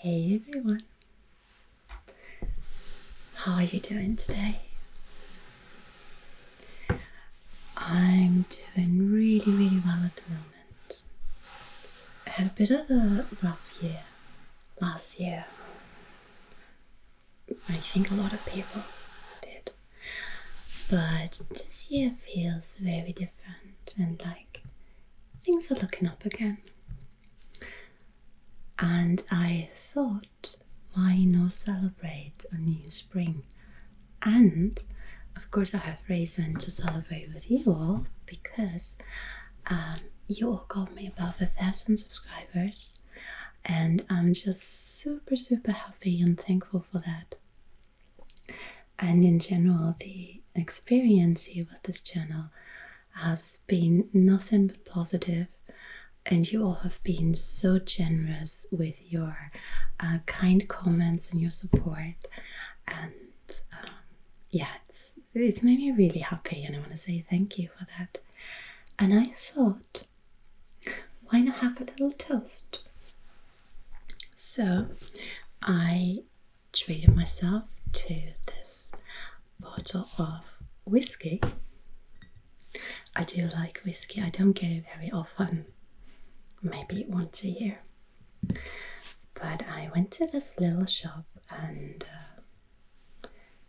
Hey everyone, how are you doing today? I'm doing really well at the moment. I had a bit of a rough year last year. I think a lot of people did. But this year feels very different and like things are looking up again. And I thought, why not celebrate a new spring? And of course I have reason to celebrate with you all because you all got me above 1,000 subscribers and I'm just super happy and thankful for that. And in general, the experience here with this channel has been nothing but positive, and you all have been so generous with your kind comments and your support, and it's made me really happy, and I want to say thank you for that. And I thought, why not have a little toast? So I treated myself to this bottle of whiskey. I do like whiskey. I don't get it very often, maybe once a year. But I went to this little shop and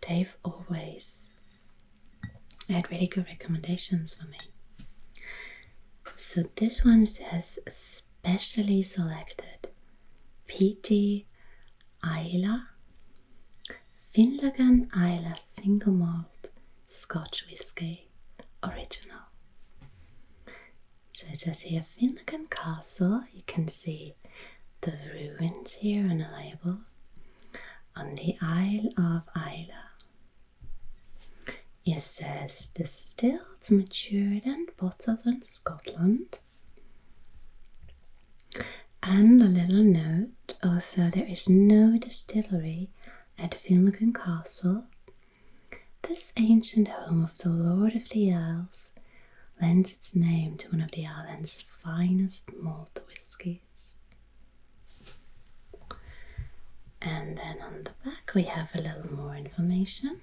they've always had really good recommendations for me. So this one says specially selected Peaty Islay Finlagan Islay single malt Scotch whiskey original. So it says here Finlagan Castle. You can see the ruins here on a label on the Isle of Islay. It says distilled, matured and bottled in Scotland. And a little note, although there is no distillery at Finlagan Castle, this ancient home of the Lord of the Isles lends its name to one of the island's finest malt whiskies. And then on the back we have a little more information.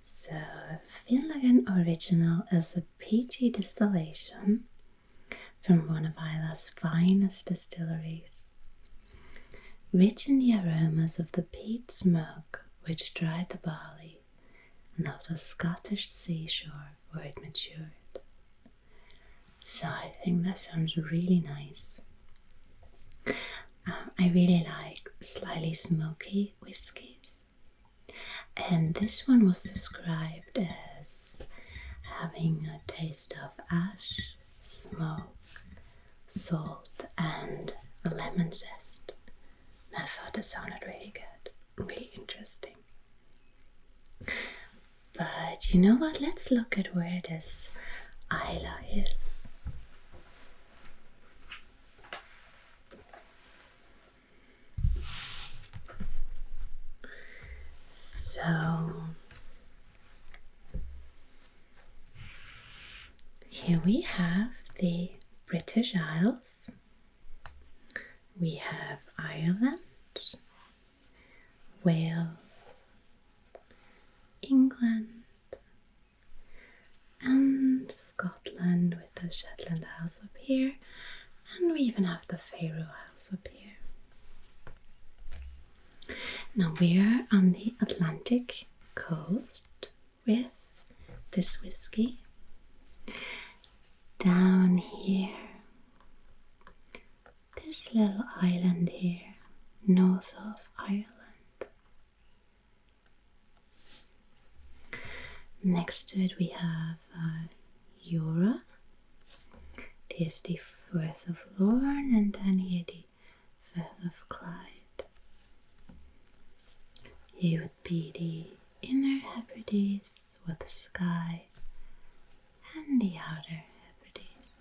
So, Finlagan Original is a peaty distillation from one of Islay's finest distilleries, rich in the aromas of the peat smoke which dried the barley and of the Scottish seashore where it matured. So I think that sounds really nice. I really like slightly smoky whiskies, and this one was described as having a taste of ash, smoke, salt and lemon zest. And I thought it sounded really good, really interesting. But you know what, let's look at where this Islay is. So here we have the British Isles, we have Ireland, Wales, England, and Scotland with the Shetland Isles up here, and we even have the Faroe Isles up here. Now we're on the Atlantic coast with this whiskey. Down here, this little island here, north of Ireland. Next to it we have Jura. There's the Firth of Lorne, and then here the Firth of Clyde. Here would be the Inner Hebrides with the Skye, and the Outer Hebrides.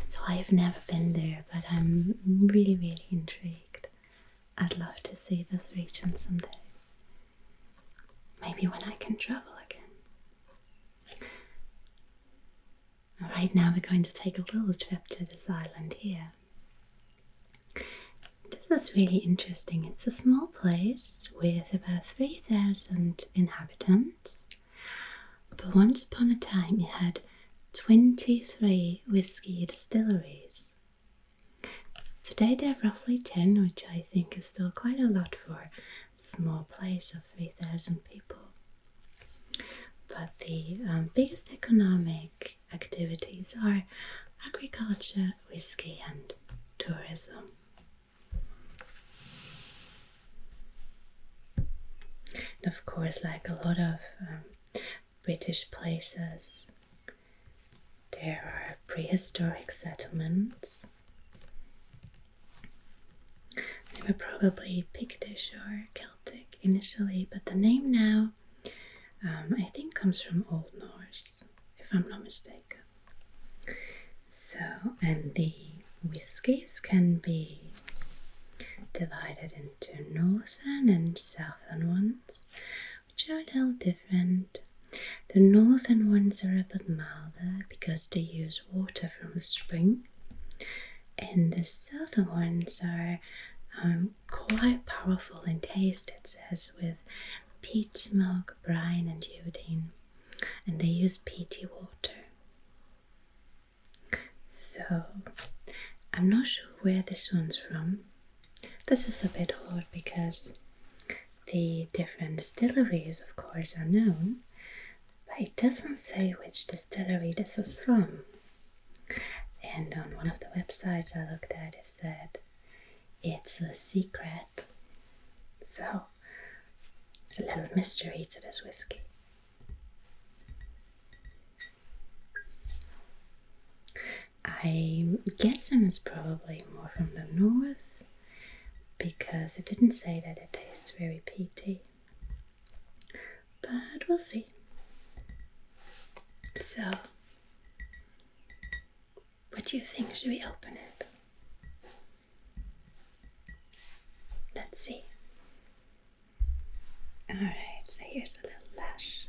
So I've never been there, but I'm really intrigued. I'd love to see this region someday. Maybe when I can travel again. Right now we're going to take a little trip to this island here. This is really interesting. It's a small place with about 3,000 inhabitants. But once upon a time it had 23 whiskey distilleries. Today there are roughly 10, which I think is still quite a lot for a small place of 3,000 people. But the biggest economic activities are agriculture, whiskey and tourism. And of course, like a lot of British places, there are prehistoric settlements. They were probably Pictish or Celtic initially, but the name now I think comes from Old Norse, if I'm not mistaken. So, and the whiskies can be divided into northern and southern ones, which are a little different. The northern ones are a bit milder because they use water from a spring, and the southern ones are quite powerful in taste, it says, with peat smoke, brine and iodine, and they use peaty water. So I'm not sure where this one's from. This is a bit odd because the different distilleries, of course, are known, but it doesn't say which distillery this is from. And on one of the websites I looked at, it said it's a secret. So it's a little mystery to this whiskey. I'm guessing it's probably more from the north because it didn't say that it tastes very peaty. But we'll see. So, what do you think? Should we open it? Let's see. Alright, so here's a little lash.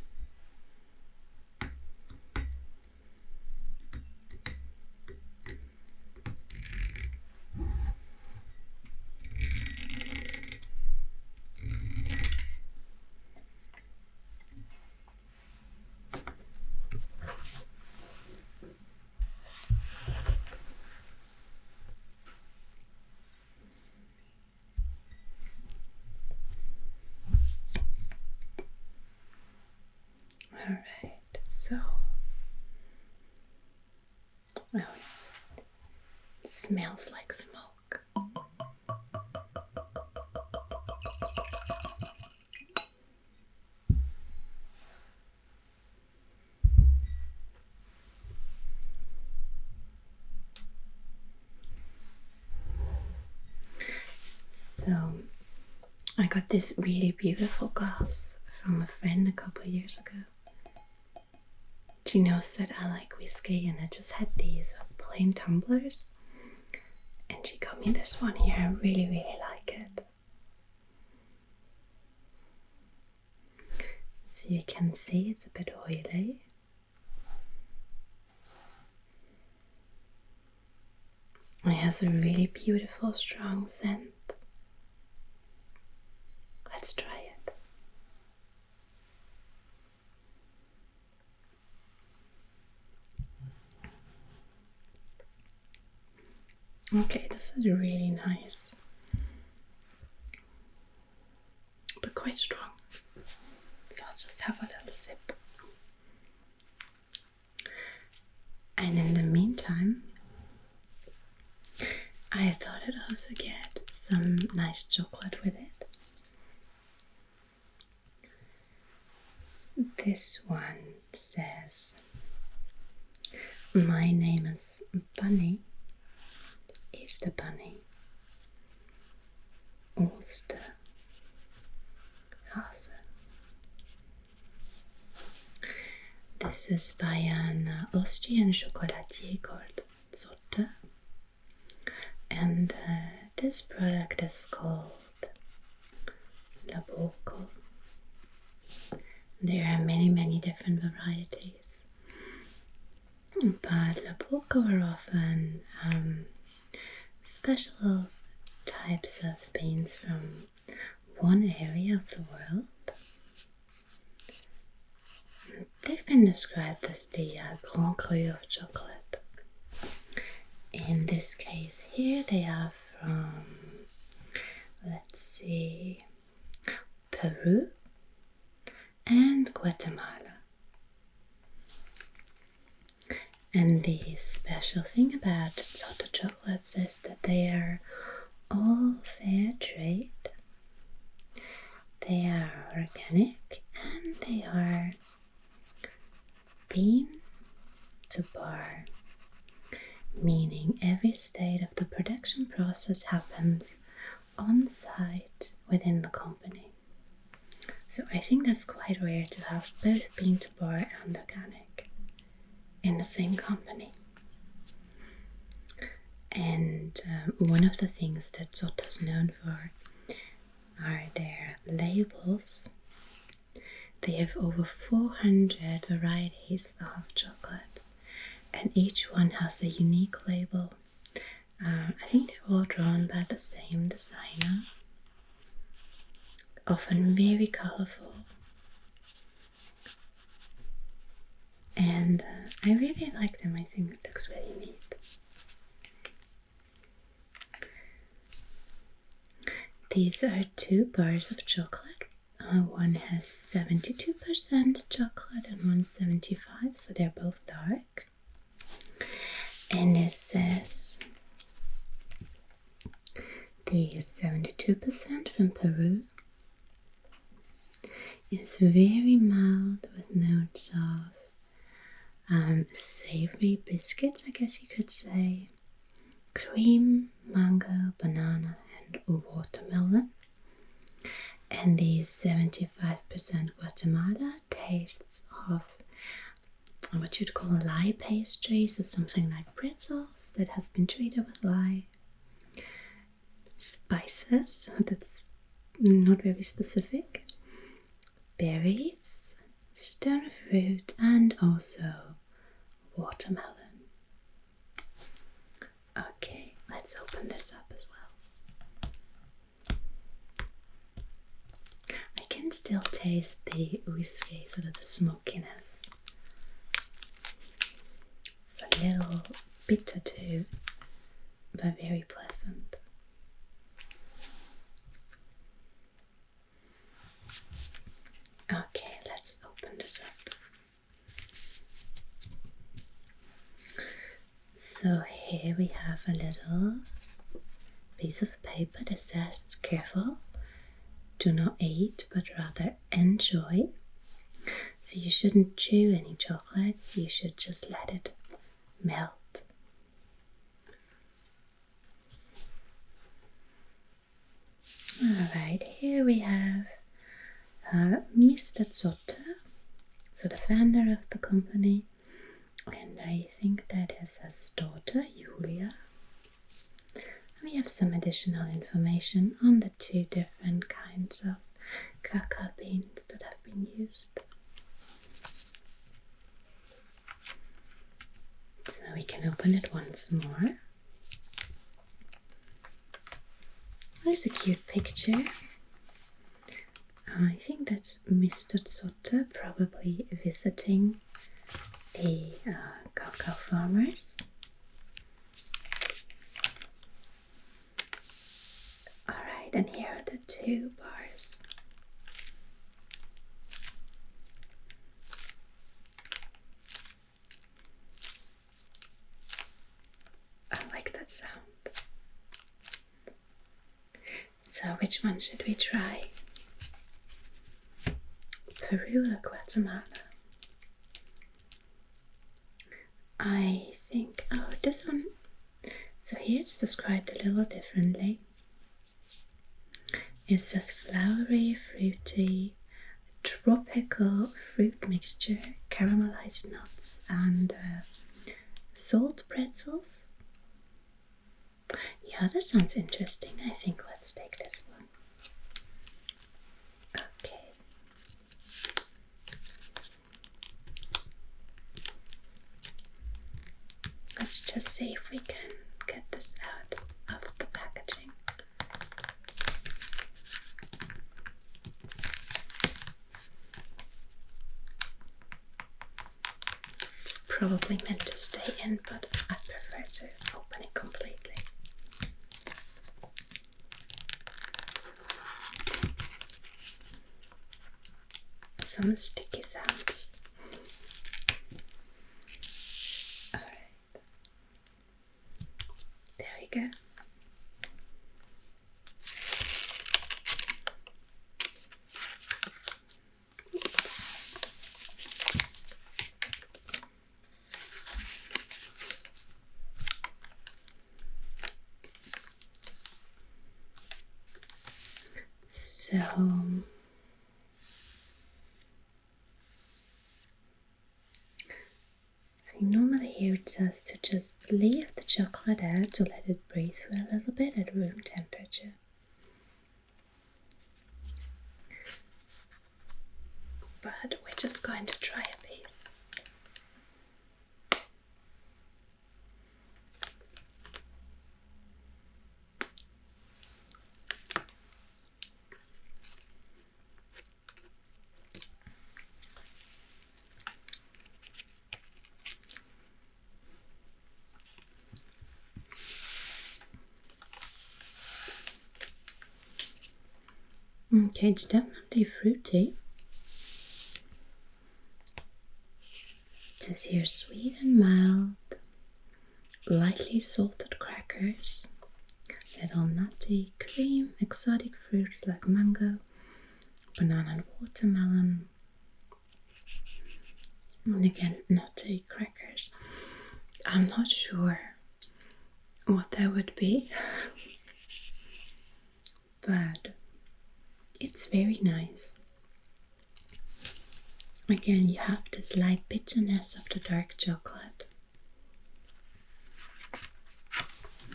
Alright, so it smells like smoke. So I got this really beautiful glass from a friend a couple of years ago. She knows that I like whiskey, and I just had these plain tumblers, and she got me this one here. I really, really like it. So you can see it's a bit oily. It has a really beautiful, strong scent. Let's try it. Okay, this is really nice, but quite strong. So I'll just have a little sip. And in the meantime, I thought I'd also get some nice chocolate with it. This one says, "My name is Bunny, Easter Bunny, Osterhase." This is by an Austrian chocolatier called Zotte, and this product is called Labocco. There are many, many different varieties. But La Polka were often special types of beans from one area of the world. They've been described as the Grand Cru of chocolate. In this case here they are from, let's see, Peru and Guatemala. And the special thing about Zotto chocolates is that they are all fair trade. They are organic and they are bean to bar, meaning every stage of the production process happens on site within the company. So I think that's quite rare to have both bean to bar and organic in the same company. And one of the things that Zotto is known for are their labels. They have over 400 varieties of chocolate, and each one has a unique label. I think they're all drawn by the same designer, often very colorful. And I really like them. I think it looks really neat. These are 2 bars of chocolate. One has 72% chocolate and one 75%, so they're both dark. And it says the 72% from Peru is very mild with notes of savory biscuits, I guess you could say, cream, mango, banana, and watermelon. And the 75% Guatemala tastes of what you'd call lye pastry, so something like pretzels that has been treated with lye. Spices, that's not very specific. Berries, stone fruit, and also watermelon. Okay, let's open this up as well. I can still taste the whiskey, sort of the smokiness. It's a little bitter too, but very pleasant. Okay, let's open this up. So here we have a little piece of paper that says, careful, do not eat, but rather enjoy. So you shouldn't chew any chocolates, you should just let it melt. Alright, here we have Mr. Zotto, so the founder of the company, and I think that is his daughter, Julia. And we have some additional information on the 2 different kinds of cacao beans that have been used. So we can open it once more. There's a cute picture. I think that's Mr. Zotto probably visiting the cacao farmers. Alright, and here are the 2 bars. I like that sound. So which one should we try? Peru or Guatemala? I think, this one. So here it's described a little differently. It says flowery, fruity, tropical fruit mixture, caramelized nuts, and salt pretzels. Yeah, that sounds interesting. I think let's take this one. Okay. Let's just see if we can get this out of the packaging. It's probably meant to stay in, but I prefer to open it completely. Some sticky sounds. Alright. There we go. So normally here it says to just leave the chocolate out to let it breathe for a little bit at room temperature. But we're just going to try a piece. Okay, it's definitely fruity. It says here sweet and mild, lightly salted crackers, little nutty cream, exotic fruits like mango, banana and watermelon, and again nutty crackers. I'm not sure what that would be, but it's very nice. Again, you have this light bitterness of the dark chocolate.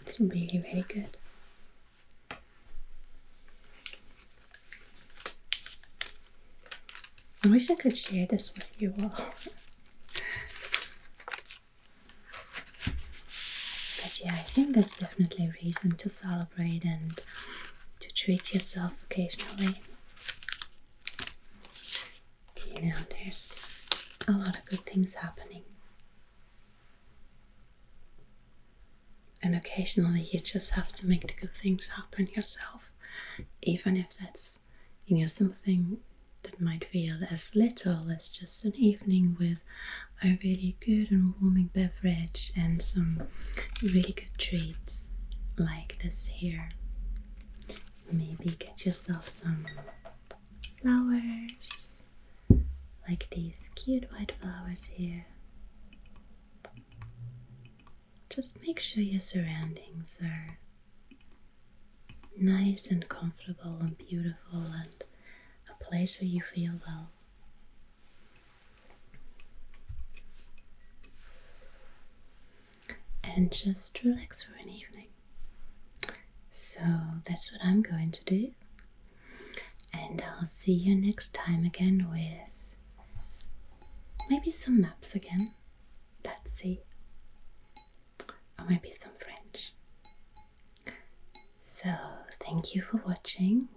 It's really, really good. I wish I could share this with you all. But yeah, I think there's definitely a reason to celebrate and to treat yourself occasionally. You know, there's a lot of good things happening. And occasionally you just have to make the good things happen yourself. Even if that's, something that might feel as little as just an evening with a really good and warming beverage and some really good treats like this here. Maybe get yourself some flowers, like these cute white flowers here. Just make sure your surroundings are nice and comfortable and beautiful and a place where you feel well. And just relax for an evening. So that's what I'm going to do. And I'll see you next time again with maybe some maps again. Let's see. Or maybe some French. So thank you for watching